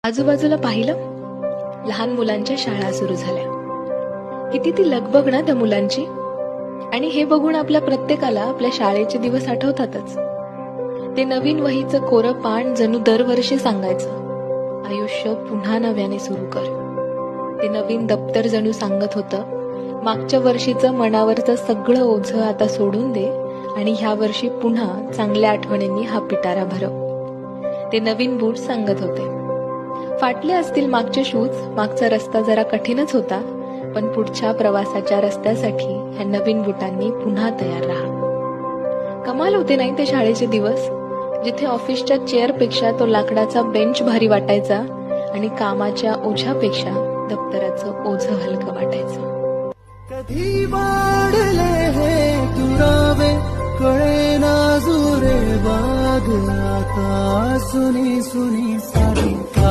आजूबाजूला पाहिलं, लहान मुलांच्या शाळा सुरू झाल्या. किती ती लगबग ना त्या मुलांची. आणि हे बघून आपल्या प्रत्येकाला आपल्या शाळेचे दिवस आठवतातच. ते नवीन वहीचं कोरं पान जणू दरवर्षी सांगायचं, आयुष्य पुन्हा नव्याने सुरू कर. ते नवीन दप्तर जणू सांगत होतं, मागच्या वर्षीचं मनावरचं सगळं ओझं आता सोडून दे आणि ह्या वर्षी पुन्हा चांगल्या आठवणींनी हा पिटारा भरव. ते नवीन बूट सांगत होते, फाटले असतील मागचे शूज, मागचा रस्ता जरा कठीणच होता, पण पुढच्या प्रवासाच्या रस्त्यासाठी ह्या नवीन बुटांनी पुन्हा तयार राहा. कमाल होते नाही ते शाळेचे दिवस, जिथे ऑफिसच्या चेअरपेक्षा तो लाकडाचा बेंच भारी वाटायचा आणि कामाच्या ओझ्यापेक्षा दप्तराचं ओझं हलकं वाटायचं. कधी वाढले हे दुरावे कळे ना जुरे बाग, आता सुनी सुनी सारी